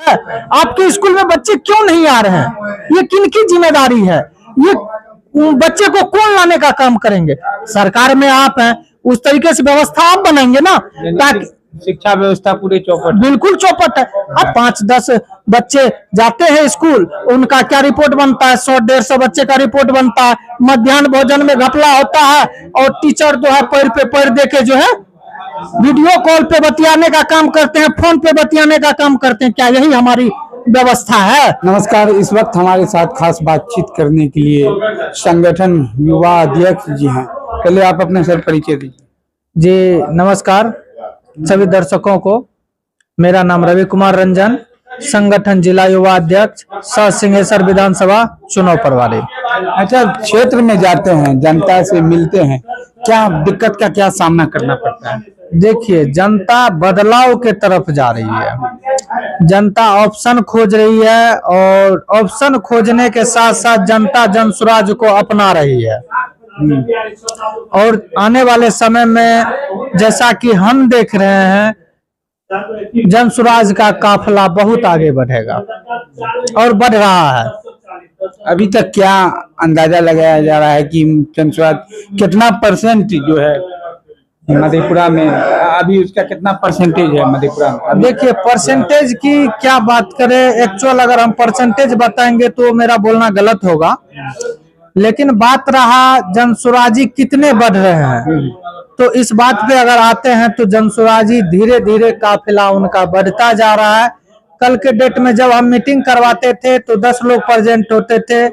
आपके स्कूल में बच्चे क्यों नहीं आ रहे हैं? ये किनकी जिम्मेदारी है? ये बच्चे को कौन लाने का काम करेंगे? सरकार में आप हैं, उस तरीके से व्यवस्था आप बनाएंगे ना, ताकि शिक्षा व्यवस्था पूरी चौपट, बिल्कुल चौपट है। अब 5-10 बच्चे जाते हैं स्कूल, उनका क्या रिपोर्ट बनता है? 100-150 बच्चे का रिपोर्ट बनता है। मध्याह्न भोजन में घपला होता है और टीचर जो है पैर पे पैर देके जो है वीडियो कॉल पे बतियाने का काम करते हैं, फोन पे बतियाने का काम करते हैं। क्या यही हमारी व्यवस्था है? नमस्कार, इस वक्त हमारे साथ खास बातचीत करने के लिए संगठन युवा अध्यक्ष जी हैं। पहले आप अपने सर परिचय दीजिए। जी नमस्कार सभी दर्शकों को। मेरा नाम रवि कुमार रंजन, संगठन जिला युवा अध्यक्ष, सह सिंहेश्वर विधानसभा चुनाव प्रभारी। अच्छा, क्षेत्र में जाते हैं, जनता से मिलते हैं, क्या दिक्कत का क्या सामना करना पड़ता है? देखिए, जनता बदलाव के तरफ जा रही है। जनता ऑप्शन खोज रही है और ऑप्शन खोजने के साथ साथ जनता जन स्वराज को अपना रही है। और आने वाले समय में जैसा कि हम देख रहे हैं, जन स्वराज का काफिला बहुत आगे बढ़ेगा और बढ़ रहा है। अभी तक क्या अंदाजा लगाया जा रहा है कि जन स्वराज कितना परसेंट जो है मधेपुरा में, अभी उसका कितना परसेंटेज है मधेपुरा में? देखिए, परसेंटेज की क्या बात करें, एक्चुअल अगर हम परसेंटेज बताएंगे तो मेरा बोलना गलत होगा, लेकिन बात रहा जन स्वराजी कितने बढ़ रहे हैं, तो इस बात पे अगर आते हैं तो जन स्वराजी धीरे धीरे काफिला उनका बढ़ता जा रहा है। कल के डेट में जब हम मीटिंग करवाते थे तो 10 लोग प्रेजेंट होते थे,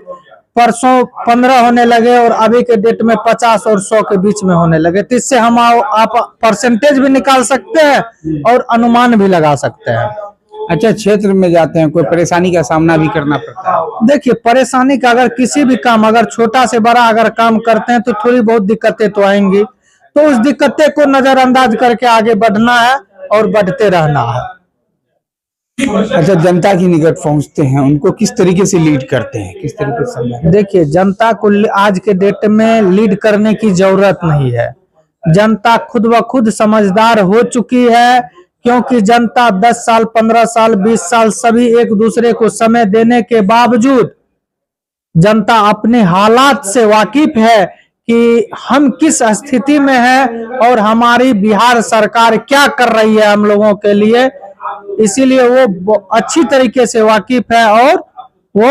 परसों 15 होने लगे और अभी के डेट में 50 और 100 के बीच में होने लगे। तो इससे हम आप परसेंटेज भी निकाल सकते हैं और अनुमान भी लगा सकते हैं। अच्छा, क्षेत्र में जाते हैं, कोई परेशानी का सामना भी करना पड़ता है? देखिए, परेशानी का अगर किसी भी काम, अगर छोटा से बड़ा अगर काम करते हैं तो थोड़ी बहुत दिक्कतें तो आएंगी, तो उस दिक्कतें को नजरअंदाज करके आगे बढ़ना है और बढ़ते रहना है। अच्छा, जनता की निकट पहुंचते हैं, उनको किस तरीके से लीड करते हैं, किस तरीके से समझाते हैं? देखिए, जनता को आज के डेट में लीड करने की जरूरत नहीं है। जनता खुद ब खुद समझदार हो चुकी है, क्योंकि जनता 10 साल 15 साल 20 साल सभी एक दूसरे को समय देने के बावजूद जनता अपने हालात से वाकिफ है कि हम किस स्थिति में हैं और हमारी बिहार सरकार क्या कर रही है हम लोगों के लिए। इसीलिए वो अच्छी तरीके से वाकिफ है और वो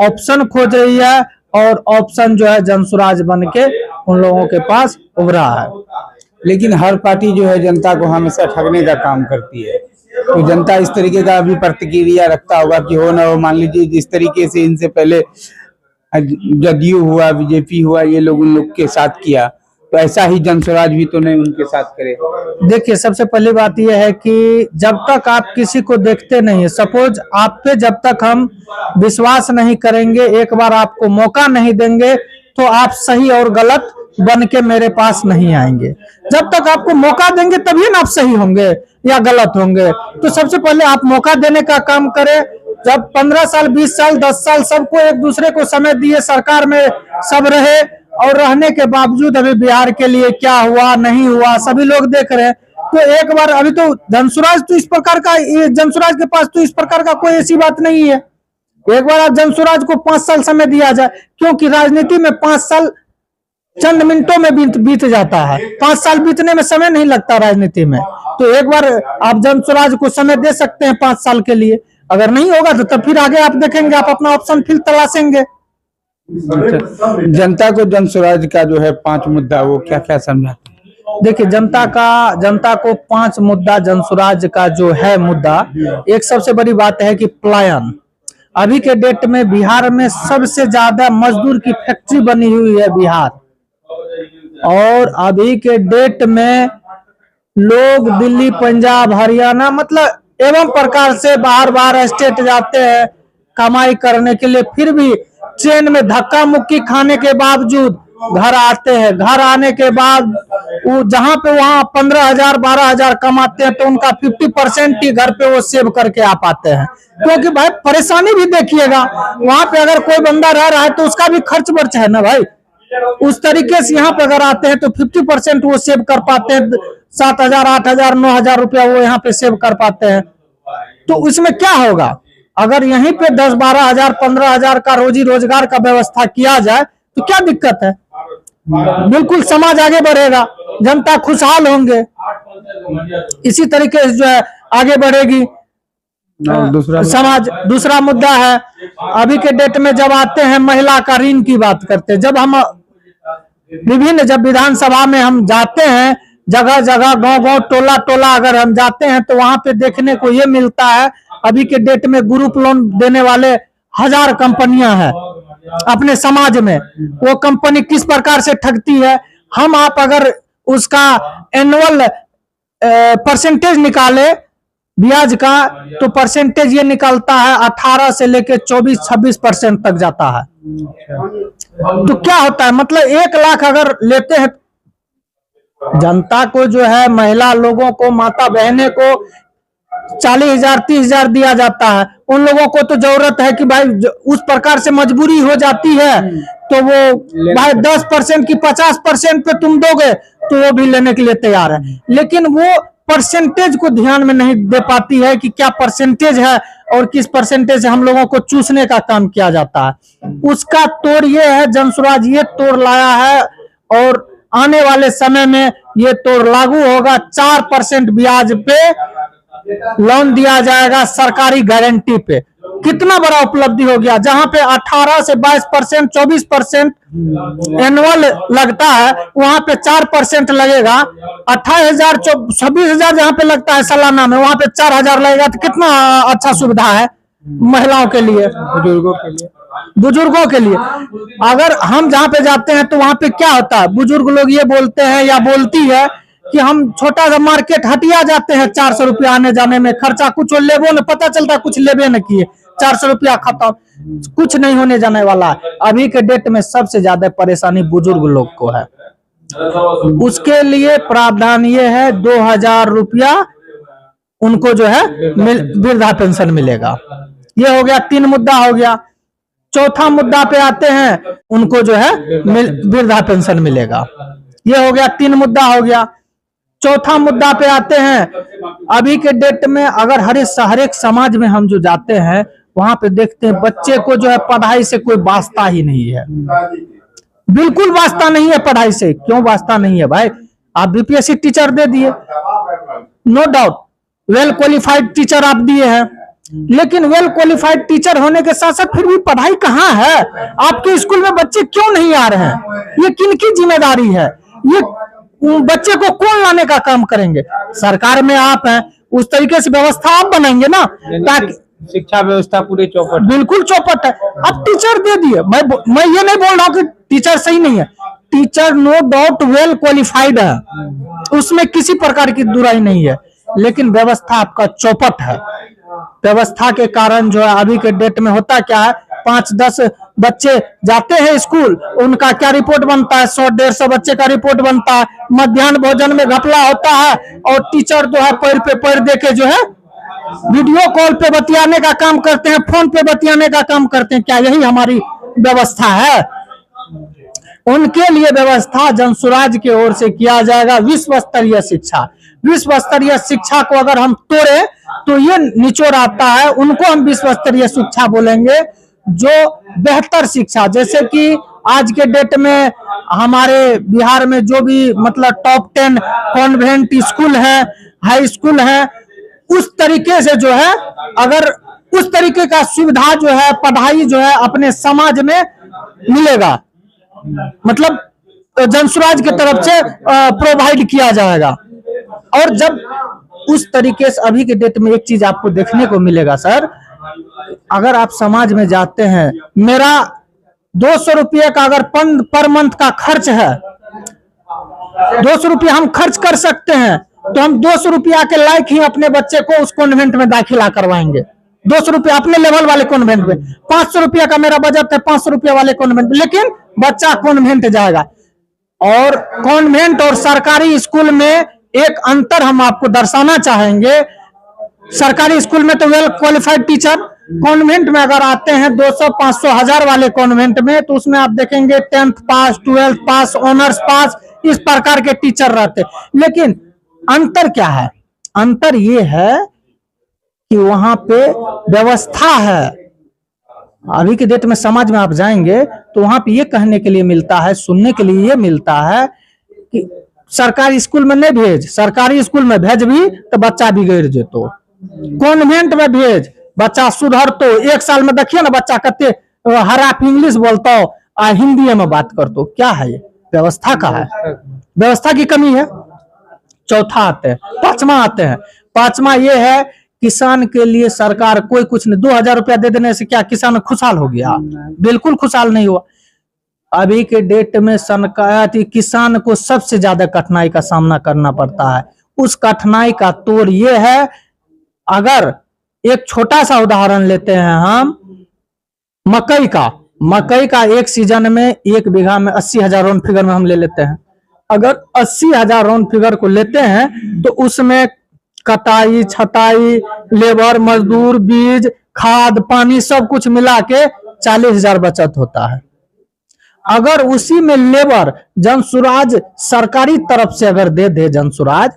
ऑप्शन खोज रही है और ऑप्शन जो है जन स्वराज बन के उन लोगों के पास उभरा है। लेकिन हर पार्टी जो है जनता को हमेशा ठगने का काम करती है, तो जनता इस तरीके का भी प्रतिक्रिया रखता होगा कि हो ना हो। मान लीजिए जिस तरीके से इनसे पहले जदयू हुआ, बीजेपी हुआ, ये लोग उन लोग के साथ किया, तो ऐसा ही जन स्वराज भी तो नहीं उनके साथ करे। देखिए, सबसे पहली बात यह है कि जब तक आप किसी को देखते नहीं है, सपोज आप पे जब तक हम विश्वास नहीं करेंगे, एक बार आपको मौका नहीं देंगे, तो आप सही और गलत बन के मेरे पास नहीं आएंगे। जब तक आपको मौका देंगे तभी ना आप सही होंगे या गलत होंगे। तो सबसे पहले आप मौका देने का काम करें। जब 15 साल 20 साल 10 साल सबको एक दूसरे को समय दिए, सरकार में सब रहे, और रहने के बावजूद अभी बिहार के लिए क्या हुआ नहीं हुआ सभी लोग देख रहे हैं। तो एक बार अभी तो जनसुराज तो इस प्रकार का, जनसुराज के पास तो इस प्रकार का कोई ऐसी बात नहीं है। एक बार आप जनसुराज को 5 साल समय दिया जाए, क्योंकि राजनीति में 5 साल चंद मिनटों में बीत जाता है। 5 साल बीतने में समय नहीं लगता राजनीति में। तो एक बार आप जनसुराज को समय दे सकते हैं 5 साल के लिए। अगर नहीं होगा तो तब फिर आगे आप देखेंगे, आप अपना ऑप्शन फिर तलाशेंगे। जनता को जन स्वराज का जो है 5 मुद्दा, वो क्या क्या समझाते हैं? देखिए, जनता को 5 मुद्दा जन स्वराज का जो है मुद्दा, एक सबसे बड़ी बात है कि पलायन। अभी के डेट में बिहार में सबसे ज्यादा मजदूर की फैक्ट्री बनी हुई है बिहार, और अभी के डेट में लोग दिल्ली पंजाब हरियाणा मतलब एवं प्रकार से बाहर स्टेट जाते हैं कमाई करने के लिए, फिर भी ट्रेन में धक्का मुक्की खाने के बावजूद घर आते हैं। घर आने के बाद वो जहां पे वहां 15,000 12,000 कमाते हैं, तो उनका 50% ही घर पे वो सेव करके आ पाते हैं। क्योंकि भाई परेशानी भी देखिएगा, वहां पे अगर कोई बंदा रह रहा है तो उसका भी खर्च बर्च है ना भाई। उस तरीके से यहाँ पे अगर आते हैं तो 50% वो सेव कर पाते हैं। 7,000 8,000 9,000 रुपया वो यहाँ पे सेव कर पाते हैं। तो इसमें क्या होगा, अगर यहीं पे 10-12 हजार 15 हजार का रोजी रोजगार का व्यवस्था किया जाए तो क्या दिक्कत है? बिल्कुल समाज आगे बढ़ेगा, जनता खुशहाल होंगे, इसी तरीके से जो है आगे बढ़ेगी समाज। दूसरा मुद्दा है, अभी के डेट में जब आते हैं महिला का ऋण की बात करते हैं, जब हम जब विधानसभा में हम जाते हैं, जगह जगह गांव गांव टोला टोला अगर हम जाते हैं तो वहां पे देखने को ये मिलता है, अभी के डेट में ग्रुप लोन देने वाले 1000 कंपनियां हैं अपने समाज में। वो कंपनी किस प्रकार से ठगती है, हम आप अगर उसका एनुअल परसेंटेज निकाले ब्याज का, तो परसेंटेज ये निकलता है 18 से लेके 24-26% तक जाता है। तो क्या होता है, मतलब 1 लाख अगर लेते हैं, जनता को जो है, महिला लोगों को, माता बहने को 40,000 30,000 दिया जाता है। उन लोगों को तो जरूरत है कि भाई उस प्रकार से मजबूरी हो जाती है तो वो भाई 10% की 50% पे तुम दोगे तो वो भी लेने के लिए तैयार है, लेकिन वो परसेंटेज को ध्यान में नहीं दे पाती है कि क्या परसेंटेज है और किस परसेंटेज से हम लोगों को चूसने का काम किया जाता है। उसका तोड़ ये है, जनसुराज ये तोड़ लाया है और आने वाले समय में ये तोड़ लागू होगा। 4% ब्याज पे लोन दिया जाएगा सरकारी गारंटी पे। कितना बड़ा उपलब्धि हो गया, जहां पे 18 से 22% 24% एनुअल लगता है, वहां पे 4% लगेगा। 28,000 26,000 जहां पे लगता है सालाना में, वहां पे 4,000 लगेगा। तो कितना अच्छा सुविधा है महिलाओं के लिए, बुजुर्गों के लिए। अगर हम जहां पे जाते हैं तो वहां पे क्या होता है, बुजुर्ग लोग ये बोलते हैं या बोलती है कि हम छोटा सा मार्केट हटिया जाते हैं, 400 रुपया आने जाने में खर्चा, कुछ लेबो न पता चलता, कुछ लेबे न किए, 400 रुपया खत्म, कुछ नहीं होने जाने वाला। अभी के डेट में सबसे ज्यादा परेशानी बुजुर्ग लोग को है। उसके लिए प्रावधान ये है 2,000 रुपया उनको जो है वृद्धा पेंशन मिलेगा। ये हो गया, 3 मुद्दा हो गया। चौथा मुद्दा पे आते हैं, उनको जो है वृद्धा पेंशन मिलेगा। ये हो गया, 3 मुद्दा हो गया। चौथा मुद्दा पे आते हैं, अभी के डेट में अगर हर एक समाज में हम जो जाते हैं वहां पे देखते हैं बच्चे को जो है पढ़ाई से कोई वास्ता ही नहीं है, बिल्कुल वास्ता नहीं है पढ़ाई से। क्यों वास्ता नहीं है भाई? आप बीपीएससी टीचर दे दिए, no doubt well qualified teacher आप दिए हैं, लेकिन वेल क्वालिफाइड टीचर होने के साथ साथ फिर भी पढ़ाई कहाँ है? आपके स्कूल में बच्चे क्यों नहीं आ रहे हैं? ये किनकी जिम्मेदारी है? ये बच्चे को कौन लाने का काम करेंगे? सरकार में आप हैं, उस तरीके से व्यवस्था आप बनाएंगे ना, ताकि शिक्षा व्यवस्था पूरे चौपट, बिल्कुल चौपट है। अब टीचर दे दिए, मैं ये नहीं बोल रहा हूँ कि टीचर सही नहीं है, teacher no doubt well qualified है, उसमें किसी प्रकार की दुराई नहीं है, लेकिन व्यवस्था आपका चौपट है। व्यवस्था के कारण जो है अभी के डेट में होता क्या है, 5-10 बच्चे जाते हैं स्कूल, उनका क्या रिपोर्ट बनता है, 100-150 बच्चे का रिपोर्ट बनता है। मध्याह्न भोजन में घपला होता है और टीचर जो है पैर पे पैर देके जो है वीडियो कॉल पे बतियाने का काम करते हैं, फोन पे बतियाने का काम करते हैं। क्या यही हमारी व्यवस्था है? उनके लिए व्यवस्था जनसुराज की ओर से किया जाएगा विश्व स्तरीय शिक्षा। विश्व स्तरीय शिक्षा को अगर हम तोड़े तो ये निचोड़ आता है, उनको हम विश्व स्तरीय शिक्षा बोलेंगे, जो बेहतर शिक्षा, जैसे कि आज के डेट में हमारे बिहार में जो भी मतलब टॉप 10 कॉन्वेंट स्कूल है, हाई स्कूल है, उस तरीके से जो है अगर उस तरीके का सुविधा जो है, पढ़ाई जो है अपने समाज में मिलेगा, मतलब जनसुराज की तरफ से प्रोवाइड किया जाएगा। और जब उस तरीके से अभी के डेट में एक चीज आपको देखने को मिलेगा सर, अगर आप समाज में जाते हैं, मेरा 200 रुपये का अगर पर मंथ का खर्च है, 200 रुपये हम खर्च कर सकते हैं, तो हम 200 रुपया के लायक ही अपने बच्चे को उस कॉन्वेंट में दाखिला करवाएंगे। 200 रुपया अपने लेवल वाले कॉन्वेंट में, 500 रुपया का मेरा बजट है, 500 रुपया वाले कॉन्वेंट में, लेकिन बच्चा कॉन्वेंट जाएगा। और कॉन्वेंट और सरकारी स्कूल में एक अंतर हम आपको दर्शाना चाहेंगे। सरकारी स्कूल में तो वेल क्वालिफाइड टीचर, कॉन्वेंट में अगर आते हैं 200, 500, 1000 वाले कॉन्वेंट में, तो उसमें आप देखेंगे 10th पास, 12th पास, ऑनर्स पास, इस प्रकार के टीचर रहते। लेकिन अंतर क्या है? अंतर ये है कि वहां पे व्यवस्था है। अभी के डेट में समाज में आप जाएंगे तो वहां पे ये कहने के लिए मिलता है, सुनने के लिए ये मिलता है कि सरकारी स्कूल में नहीं भेज, सरकारी स्कूल में भेज भी तो बच्चा बिगड़ जेतो, कॉन्वेंट में भेज बच्चा सुधर। तो 1 साल में देखिए ना बच्चा कते हराफ इंग्लिश बोलता हो और हिंदी में बात करतो। क्या है ये? व्यवस्था का है, व्यवस्था की कमी है। चौथा आते हैं, पांचवा आते हैं। पांचवा ये है किसान के लिए सरकार कोई कुछ नहीं। 2000 रुपया दे देने से क्या किसान खुशहाल हो गया? बिल्कुल खुशहाल नहीं हुआ। अभी के डेट में किसान को सबसे ज्यादा कठिनाई का सामना करना पड़ता है। उस कठिनाई का तोड़ ये है, अगर एक छोटा सा उदाहरण लेते हैं हम मकई का एक सीजन में 1 बीघा में 80,000 राउंड फिगर में हम ले लेते हैं। अगर 80,000 राउंड फिगर को लेते हैं तो उसमें कटाई, छटाई, लेबर, मजदूर, बीज, खाद, पानी सब कुछ मिला के 40,000 बचत होता है। अगर उसी में लेबर जनसुराज सरकारी तरफ से अगर दे दे जनसुराज,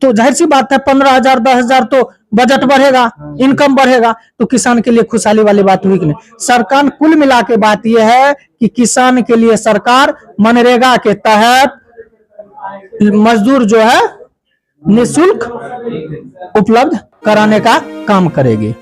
तो जाहिर सी बात है 15,000 10,000 तो बजट बढ़ेगा, इनकम बढ़ेगा। तो किसान के लिए खुशहाली वाली बात हुई कि नहीं? सरकार कुल मिला के बात यह है कि किसान के लिए सरकार मनरेगा के तहत मजदूर जो है निःशुल्क उपलब्ध कराने का काम करेगी।